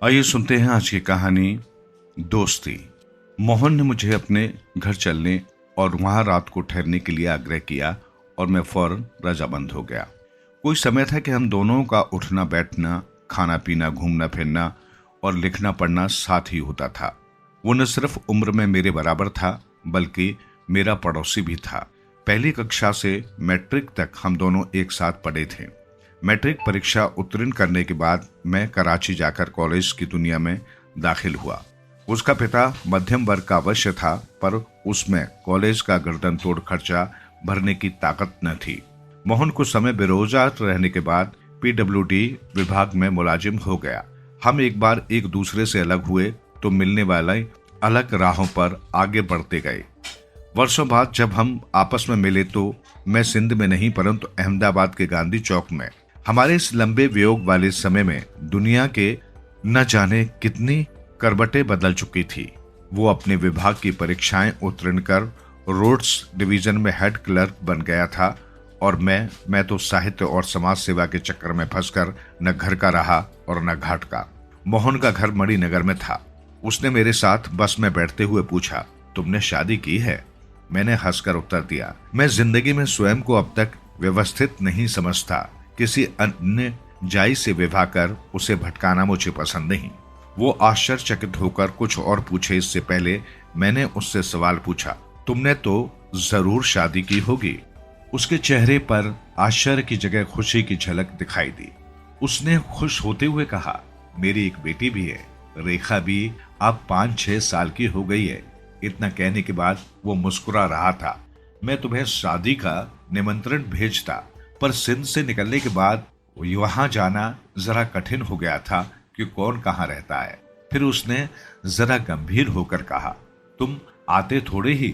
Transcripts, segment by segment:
आइए सुनते हैं आज की कहानी दोस्ती। मोहन ने मुझे अपने घर चलने और वहां रात को ठहरने के लिए आग्रह किया और मैं फौरन रजामंद हो गया। कोई समय था कि हम दोनों का उठना बैठना, खाना पीना, घूमना फिरना और लिखना पढ़ना साथ ही होता था। वो न सिर्फ उम्र में मेरे बराबर था बल्कि मेरा पड़ोसी भी था। पहली कक्षा से मैट्रिक तक हम दोनों एक साथ पढ़े थे। मैट्रिक परीक्षा उत्तीर्ण करने के बाद मैं कराची जाकर कॉलेज की दुनिया में दाखिल हुआ। उसका पिता मध्यम वर्ग का अवश्य था, पर उसमें कॉलेज का गर्दन तोड़ खर्चा भरने की ताकत न थी। मोहन कुछ समय बेरोजगार रहने के बाद पीडब्ल्यूडी विभाग में मुलाजिम हो गया। हम एक बार एक दूसरे से अलग हुए तो मिलने वाले अलग राहों पर आगे बढ़ते गए। वर्षों बाद जब हम आपस में मिले तो मैं सिंध में नहीं परंतु अहमदाबाद के गांधी चौक में। हमारे इस लंबे वियोग वाले समय में दुनिया के न जाने कितनी करवटें बदल चुकी थी। वो अपने विभाग की परीक्षाएं उत्तीर्ण कर रोड्स डिवीजन में हेड क्लर्क बन गया था और मैं तो साहित्य और समाज सेवा के चक्कर में फंसकर न घर का रहा और न घाट का। मोहन का घर मणिनगर में था। उसने मेरे साथ बस में बैठते हुए पूछा, तुमने शादी की है? मैंने हंसकर उत्तर दिया, मैं जिंदगी में स्वयं को अब तक व्यवस्थित नहीं समझता। किसी अन्य जाई से विवाह कर उसे भटकाना मुझे पसंद नहीं। वो आश्चर्यचकित होकर कुछ और पूछे इससे पहले मैंने उससे सवाल पूछा, तुमने तो जरूर शादी की होगी। उसके चेहरे पर आश्चर्य की जगह खुशी की झलक दिखाई दी। उसने खुश होते हुए कहा, मेरी एक बेटी भी है, रेखा भी अब 5-6 साल की हो गई है। इतना कहने के बाद वो मुस्कुरा रहा था। मैं तुम्हें शादी का निमंत्रण भेजता, पर सिंध से निकलने के बाद वहां जाना जरा कठिन हो गया था कि कौन कहाँ रहता है। फिर उसने जरा गंभीर होकर कहा, तुम आते थोड़े ही।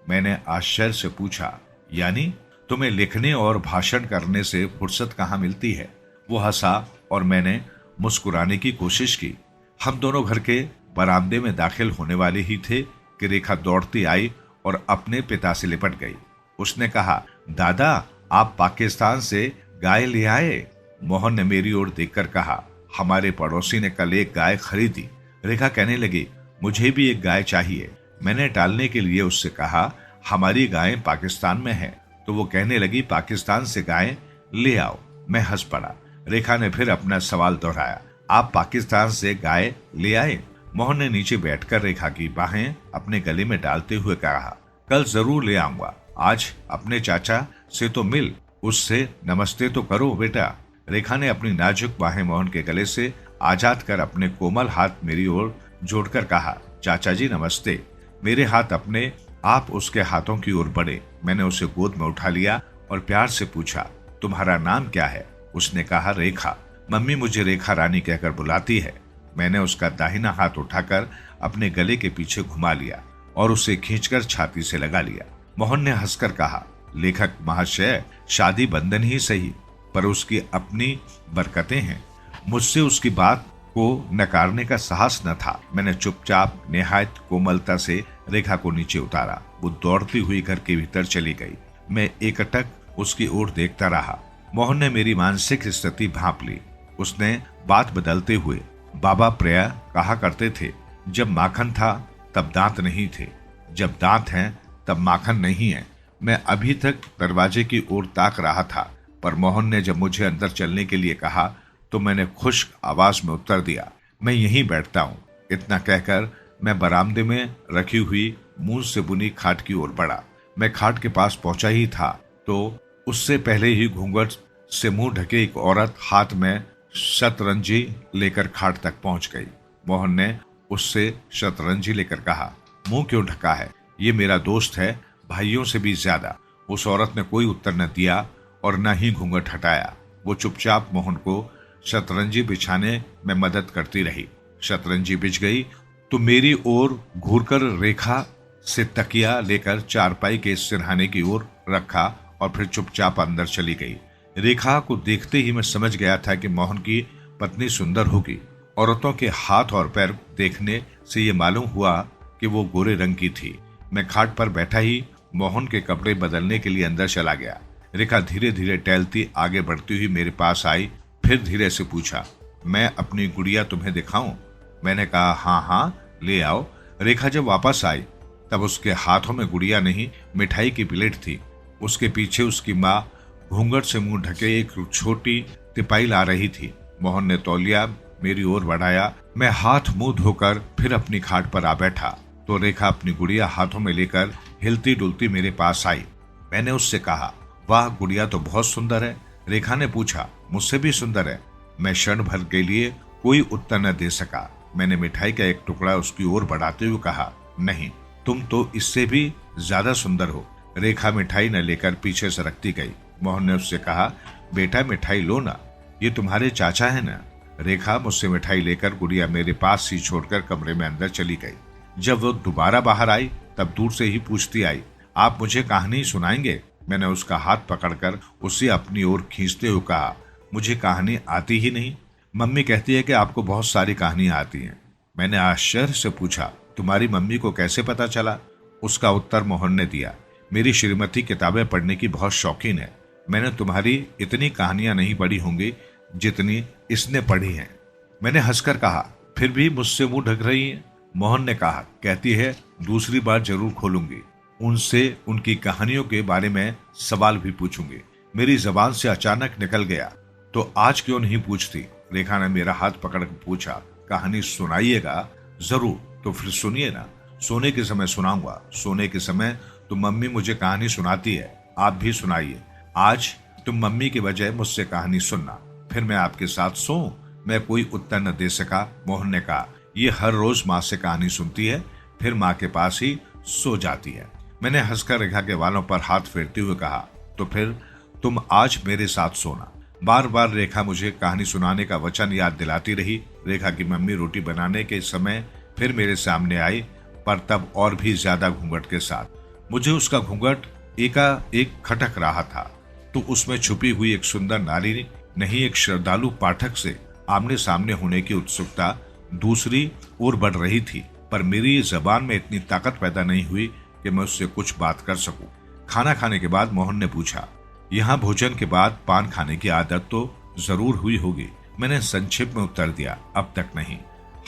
मैंने आश्चर्य से पूछा, यानी तुम्हें लिखने और भाषण करने से फुर्सत कहाँ मिलती है? वो हंसा और मैंने मुस्कुराने की कोशिश की। हम दोनों घर के बरामदे में दाखिल होने वाले ही थे कि रेखा दौड़ती आई और अपने पिता से लिपट गई। उसने कहा, दादा आप पाकिस्तान से गाय ले आए? मोहन ने मेरी ओर देखकर कहा, हमारे पड़ोसी ने कल एक गाय खरीदी। रेखा कहने लगी, मुझे भी एक गाय चाहिए। मैंने टालने के लिए उससे कहा, हमारी गाय पाकिस्तान में है। तो वो कहने लगी, पाकिस्तान से गाय ले आओ। मैं हंस पड़ा। रेखा ने फिर अपना सवाल दोहराया, आप पाकिस्तान से गाय ले आए? मोहन ने नीचे बैठकर रेखा की बाहें अपने गले में डालते हुए कहा, कल जरूर ले आऊंगा। आज अपने चाचा से तो मिल, उससे नमस्ते तो करो बेटा। रेखा ने अपनी नाजुक बाहें मोहन के गले से आजाद कर अपने कोमल हाथ मेरी ओर जोड़कर कहा, चाचा जी नमस्ते। मेरे हाथ अपने आप उसके हाथों की ओर बढ़े। मैंने उसे गोद में उठा लिया और प्यार से पूछा, तुम्हारा नाम क्या है? उसने कहा, रेखा। मम्मी मुझे रेखा रानी कहकर बुलाती है। मैंने उसका दाहिना हाथ उठाकर अपने गले के पीछे घुमा लिया और उसे खींचकर छाती से लगा लिया। मोहन ने हंसकर कहा, लेखक महाशय, शादी बंधन ही सही, पर उसकी अपनी बरकतें हैं। मुझसे उसकी बात को नकारने का साहस न था। मैंने चुपचाप निहायत कोमलता से रेखा को नीचे उतारा। वो दौड़ती हुई घर के भीतर चली गई। मैं एकटक उसकी ओर देखता रहा। मोहन ने मेरी मानसिक स्थिति भांप ली। उसने बात बदलते हुए, बाबा प्रिया कहा करते थे, जब माखन था तब दांत नहीं थे, जब दांत हैं तब माखन नहीं है। मैं अभी तक दरवाजे की ओर ताक रहा था, पर मोहन ने जब मुझे अंदर चलने के लिए कहा तो मैंने खुश्क आवाज में उत्तर दिया, मैं यहीं बैठता हूँ। इतना कहकर मैं बरामदे में रखी हुई मूस से बुनी खाट की ओर बढ़ा। मैं खाट के पास पहुंचा ही था तो उससे पहले ही घूंघट से मुंह ढके एक औरत हाथ में शतरंजी लेकर खाट तक पहुंच गई। मोहन ने उससे शतरंजी लेकर कहा, मुंह क्यों ढका है? ये मेरा दोस्त है, भाइयों से भी ज्यादा। उस औरत ने कोई उत्तर न दिया और न ही घूंघट हटाया। वो चुपचाप मोहन को शतरंजी बिछाने में मदद करती रही। शतरंजी बिछ गई तो मेरी ओर घूरकर रेखा से तकिया लेकर चारपाई के सिरहाने की ओर रखा और फिर चुपचाप अंदर चली गई। रेखा को देखते ही मैं समझ गया था कि मोहन की पत्नी सुंदर होगी। औरतों के हाथ और पैर देखने से ये मालूम हुआ कि वो गोरे रंग की थी। मैं खाट पर बैठा ही मोहन के कपड़े बदलने के लिए अंदर चला गया। रेखा धीरे धीरे टहलती आगे बढ़ती हुई मेरे पास आई, फिर धीरे से पूछा, मैं अपनी गुड़िया तुम्हें दिखाऊं? मैंने कहा हाँ हाँ ले आओ। रेखा जब वापस आई तब उसके हाथों में गुड़िया नहीं मिठाई की प्लेट थी। उसके पीछे उसकी माँ घूंघट से मुंह ढके एक छोटी तिपाई ला रही थी। मोहन ने तौलिया मेरी ओर बढ़ाया। मैं हाथ मुंह धोकर फिर अपनी खाट पर आ बैठा तो रेखा अपनी गुड़िया हाथों में लेकर हिलती डुलती मेरे पास आई। मैंने उससे कहा, वाह गुड़िया तो बहुत सुंदर है। रेखा ने पूछा, मुझसे भी सुंदर है। मैं क्षण भर के लिए कोई उत्तर न दे सका। मैंने मिठाई का एक टुकड़ा उसकी ओर बढ़ाते हुए कहा, नहीं, तुम तो इससे भी ज्यादा सुंदर हो। रेखा मिठाई न लेकर पीछे सरकती गई। मोहन ने उससे कहा, बेटा मिठाई लो ना, ये तुम्हारे चाचा है ना। रेखा मुझसे मिठाई लेकर गुड़िया मेरे पास ही छोड़कर कमरे में अंदर चली गई। जब वो दोबारा बाहर आई तब दूर से ही पूछती आई, आप मुझे कहानी सुनाएंगे? मैंने उसका हाथ पकड़कर उसे अपनी ओर खींचते हुए कहा, मुझे कहानी आती ही नहीं। मम्मी कहती है कि आपको बहुत सारी कहानियां आती हैं। मैंने आश्चर्य से पूछा, तुम्हारी मम्मी को कैसे पता चला? उसका उत्तर मोहन ने दिया, मेरी श्रीमती किताबें पढ़ने की बहुत शौकीन है। मैंने तुम्हारी इतनी कहानियां नहीं पढ़ी होंगी जितनी इसने पढ़ी हैं। मैंने हंसकर कहा, फिर भी मुझसे मुंह ढक रही है। मोहन ने कहा, कहती है दूसरी बार जरूर खोलूंगी, उनसे उनकी कहानियों के बारे में सवाल भी पूछूंगी। मेरी जबान से अचानक निकल गया, तो आज क्यों नहीं पूछती? रेखा ने मेरा हाथ पकड़कर पूछा, कहानी सुनाइएगा? जरूर, तो फिर सुनिए ना। सोने के समय सुनाऊंगा। सोने के समय तो मम्मी मुझे कहानी सुनाती है, आप भी सुनाइए। आज तुम मम्मी के बजाय मुझसे कहानी सुनना, फिर मैं आपके साथ सोऊं। मैं कोई उत्तर न दे सका। मोहन ने कहा, ये हर रोज माँ से कहानी सुनती है, फिर माँ के पास ही सो जाती है। मैंने हंसकर रेखा के वालों पर हाथ फेरते हुए कहा, तो फिर तुम आज मेरे साथ सोना। बार बार रेखा मुझे कहानी सुनाने का वचन याद दिलाती रही। रेखा की मम्मी रोटी बनाने के समय फिर मेरे सामने आई, पर तब और भी ज्यादा घूंघट के साथ। मुझे उसका घूंघट एकाएक खटक रहा था, तो उसमें छुपी हुई एक सुंदर नारी नहीं एक श्रद्धालु पाठक से आमने सामने होने की उत्सुकता दूसरी ओर बढ़ रही थी। पर मेरी जबान में इतनी ताकत पैदा नहीं हुई कि मैं उससे कुछ बात कर सकूं। खाना खाने के बाद मोहन ने पूछा, यहाँ भोजन के बाद पान खाने की आदत तो जरूर हुई होगी? मैंने संक्षिप्त में उत्तर दिया, अब तक नहीं।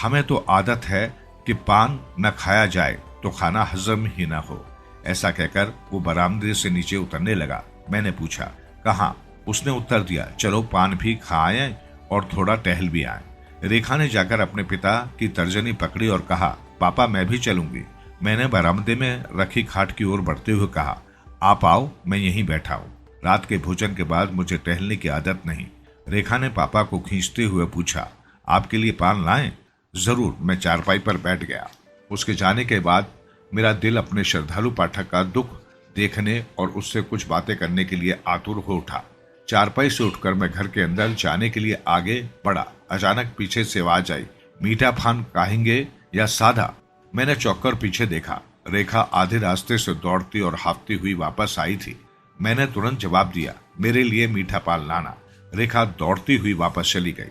हमें तो आदत है कि पान न खाया जाए तो खाना हजम ही न हो। ऐसा कहकर वो बरामदे से नीचे उतरने लगा। मैंने पूछा, कहाँ? उसने उत्तर दिया, चलो पान भी खाएं और थोड़ा टहल भी आए। रेखा ने जाकर अपने पिता की तर्जनी पकड़ी और कहा, पापा मैं भी चलूंगी। मैंने बरामदे में रखी खाट की ओर बढ़ते हुए कहा, आप आओ, मैं यहीं बैठा हूँ। रात के भोजन के बाद मुझे टहलने की आदत नहीं। रेखा ने पापा को खींचते हुए पूछा, आपके लिए पान लाएं? जरूर। मैं चारपाई पर बैठ गया। उसके जाने के बाद मेरा दिल अपने श्रद्धालु पाठक का दुख देखने और उससे कुछ बातें करने के लिए आतुर हो उठा। चारपाई से उठकर मैं घर के अंदर जाने के लिए आगे बढ़ा। अचानक पीछे से आवाज आई, मीठा पान खाएंगे या सादा? मैंने चौंककर पीछे देखा। रेखा आधे रास्ते से दौड़ती और हाफती हुई वापस आई थी। मैंने तुरंत जवाब दिया, मेरे लिए मीठा पान लाना। रेखा दौड़ती हुई वापस चली गई।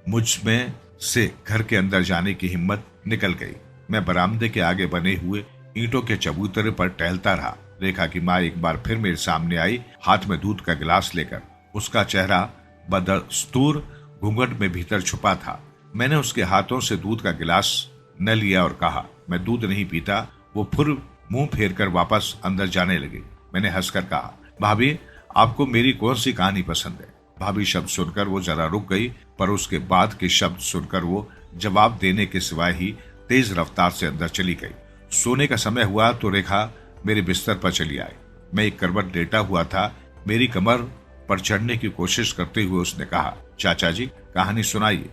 मुझ में से घर के अंदर जाने की हिम्मत निकल गई। मैं बरामदे के आगे बने हुए ईंटों के चबूतरे पर टहलता रहा। रेखा की माँ एक बार फिर मेरे सामने आई, हाथ में दूध का गिलास लेकर। उसका चेहरा बदस्तूर घूंघट में भीतर छुपा था। मैंने उसके हाथों से दूध का गिलास न लिया और कहा, मैं दूध नहीं पीता। वो फिर मुंह फेर कर वापस अंदर जाने लगी। मैंने हंसकर कहा, भाभी आपको मेरी कौन सी कहानी पसंद है? भाभी शब्द सुनकर वो जरा रुक गई, पर उसके बाद के शब्द सुनकर वो जवाब देने के सिवाय ही तेज रफ्तार से अंदर चली गई। सोने का समय हुआ तो रेखा मेरे बिस्तर पर चली आई। मैं एक करवट लेटा हुआ था। मेरी कमर पर चढ़ने की कोशिश करते हुए उसने कहा, चाचा जी कहानी सुनाइए।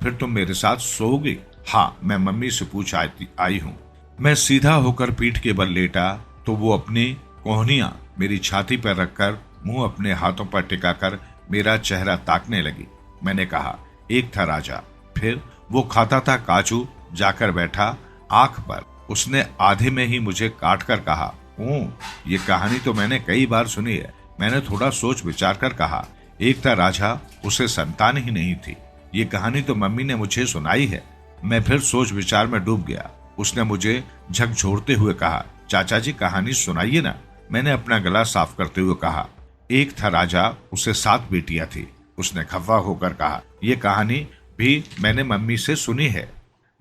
फिर तुम मेरे साथ सोओगी? हाँ, मैं मम्मी से पूछ आई हूँ। मैं सीधा होकर पीठ के बल लेटा तो वो अपनी कोहनियां मेरी छाती पर रखकर मुंह अपने हाथों पर टिकाकर मेरा चेहरा ताकने लगी। मैंने कहा, एक था राजा, फिर वो खाता था काजू, जाकर बैठा आंख पर। उसने आधे में ही मुझे काट कर कहा, ये कहानी तो मैंने कई बार सुनी है। मैंने थोड़ा सोच विचार कर कहा, एक था राजा, उसे संतान ही नहीं थी। ये कहानी तो मम्मी ने मुझे सुनाई है। मैं फिर सोच विचार में डूब गया। उसने मुझे झकझोरते हुए कहा, चाचा जी कहानी सुनाइए ना। मैंने अपना गला साफ करते हुए कहा, एक था राजा, उसे 7 बेटियां थी। उसने खफा होकर कहा, यह कहानी भी मैंने मम्मी से सुनी है।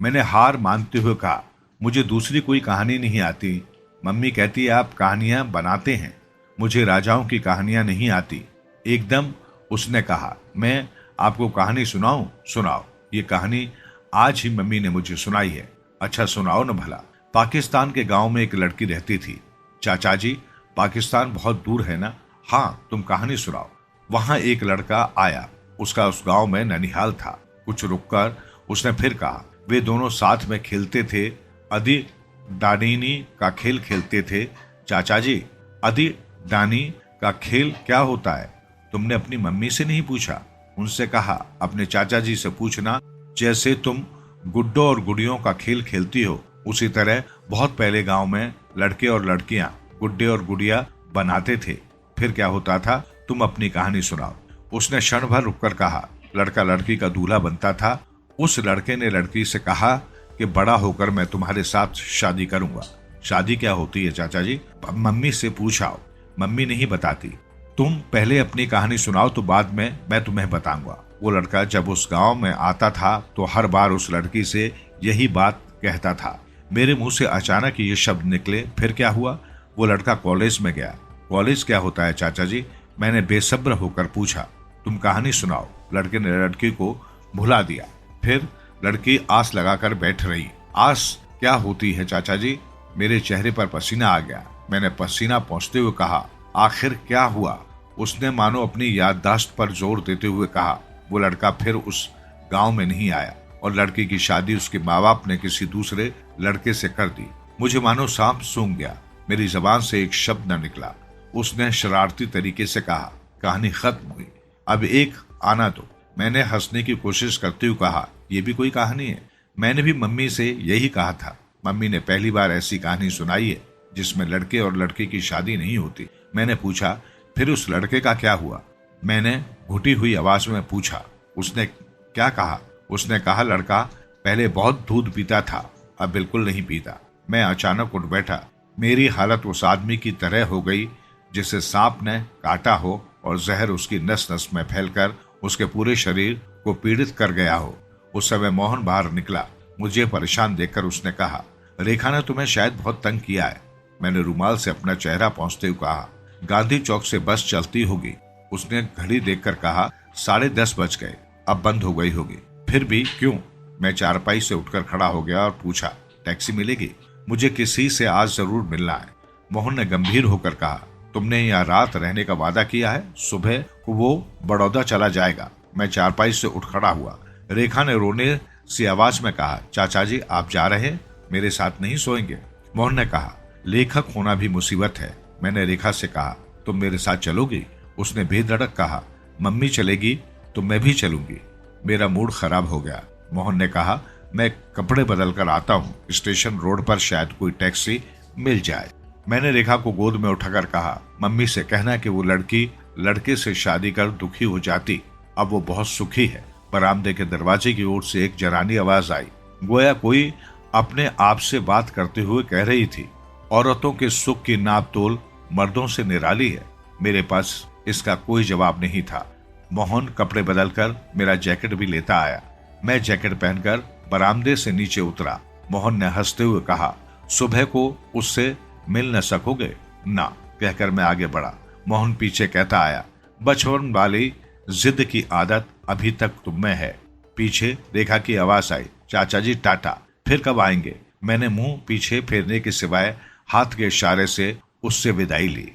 मैंने हार मानते हुए कहा, मुझे दूसरी कोई कहानी नहीं आती। मम्मी कहती है आप कहानियां बनाते हैं, मुझे राजाओं की कहानियां नहीं आती। एकदम उसने कहा, मैं आपको कहानी सुनाऊं? सुनाओ। ये कहानी आज ही मम्मी ने मुझे सुनाई है। अच्छा सुनाओ न भला। पाकिस्तान के गांव में एक लड़की रहती थी। चाचा जी, पाकिस्तान बहुत दूर है ना? हाँ, तुम कहानी सुनाओ। वहां एक लड़का आया, उसका उस गांव में ननिहाल था। कुछ रुककर उसने फिर कहा, वे दोनों साथ में खेलते थे, अदी डानीनी का खेल खेलते थे। चाचा जी, अदी डानी का खेल क्या होता है? तुमने अपनी मम्मी से नहीं पूछा? उनसे कहा, अपने चाचा जी से पूछना। जैसे तुम गुड्डो और गुड़ियों का खेल खेलती हो, उसी तरह बहुत पहले गांव में लड़के और लड़कियां गुड्डे और गुड़िया बनाते थे। फिर क्या होता था? तुम अपनी कहानी सुनाओ। उसने क्षण भर रुककर कहा, लड़का लड़की का दूल्हा बनता था। उस लड़के ने लड़की से कहा कि बड़ा होकर मैं तुम्हारे साथ शादी करूंगा। शादी क्या होती है चाचा जी? मम्मी से पूछाओ, मम्मी नहीं बताती। तुम पहले अपनी कहानी सुनाओ तो बाद में मैं तुम्हें बताऊंगा। वो लड़का जब उस गांव में आता था तो हर बार उस लड़की से यही बात कहता था। मेरे मुंह से अचानक ये शब्द निकले। फिर क्या हुआ? वो लड़का कॉलेज में गया। कॉलेज क्या होता है चाचा जी? मैंने बेसब्र होकर पूछा। तुम कहानी सुनाओ। लड़के ने लड़की को भुला दिया। फिर लड़की आस लगाकर बैठ रही। आस क्या होती है चाचा जी? मेरे चेहरे पर पसीना आ गया। मैंने पसीना पोंछते हुए कहा, आखिर क्या हुआ? उसने मानो अपनी याददाश्त पर जोर देते हुए कहा। वो लड़का फिर उस गांव में नहीं आया और लड़की की शादी उसके माँ बाप ने किसी दूसरे लड़के से कर दी। मुझे मानो सांप सूंघ गया। मेरी जबान से एक शब्द न निकला। उसने शरारती तरीके से कहा, कहानी खत्म हुई, अब एक आना दो। मैंने हंसने की कोशिश करते हुए कहा, यह भी कोई कहानी है? मैंने भी मम्मी से यही कहा था। मम्मी ने पहली बार ऐसी कहानी सुनाई है जिसमें लड़के और लड़की की शादी नहीं होती। मैंने पूछा, फिर उस लड़के का क्या हुआ? मैंने घुटी हुई आवाज में पूछा। उसने क्या कहा? उसने कहा, लड़का पहले बहुत दूध पीता था, अब बिल्कुल नहीं पीता। मैं अचानक उठ बैठा। मेरी हालत उस आदमी की तरह हो गई जिसे सांप ने काटा हो और जहर उसकी नस नस में फैलकर उसके पूरे शरीर को पीड़ित कर गया हो। उस समय मोहन बाहर निकला। मुझे परेशान देखकर उसने कहा, रेखा ने तुम्हें शायद बहुत तंग किया है। मैंने रुमाल से अपना चेहरा पोंछते हुए कहा, गांधी चौक से बस चलती होगी। उसने घड़ी देखकर कहा, 10:30 बज गए, अब बंद हो गई होगी। फिर भी क्यों? मैं चारपाई से उठकर खड़ा हो गया और पूछा, टैक्सी मिलेगी? मुझे किसी से आज जरूर मिलना है। मोहन ने गंभीर होकर कहा, तुमने यहाँ रात रहने का वादा किया है, सुबह को वो बड़ौदा चला जाएगा। मैं चारपाई से उठ खड़ा हुआ। रेखा ने रोने सी आवाज में कहा, चाचा जी आप जा रहे हैं, मेरे साथ नहीं सोएंगे? मोहन ने कहा, लेखक होना भी मुसीबत है। मैंने रेखा से कहा, तुम मेरे साथ चलोगी? उसने बेधड़क कहा, मम्मी चलेगी तो मैं भी चलूंगी। मेरा मूड खराब हो गया। मोहन ने कहा, मैं कपड़े बदल कर आता हूँ, स्टेशन रोड पर शायद कोई टैक्सी मिल जाए। मैंने रेखा को गोद में उठाकर कहा, मम्मी से कहना कि वो लड़की लड़के से शादी कर दुखी हो जाती, अब वो बहुत सुखी है। बरामदे के दरवाजे की ओर से एक जरानी आवाज आई, गोया कोई अपने आप से बात करते हुए कह रही थी, औरतों के सुख की नाप तोल मर्दों से निराली है। मेरे पास इसका कोई जवाब नहीं था। मोहन कपड़े बदलकर मेरा जैकेट भी लेता आया। मैं जैकेट पहनकर बरामदे से नीचे उतरा। मोहन ने हंसते हुए कहा, सुबह को उससे मिल न सकोगे ना? कहकर मैं आगे बढ़ा। मोहन पीछे कहता आया, बचपन वाली जिद की आदत अभी तक तुम में है। पीछे रेखा की आवाज आई, चाचा जी टाटा, फिर कब आएंगे? मैंने मुंह पीछे फेरने के सिवाय हाथ के इशारे से उससे विदाई ली।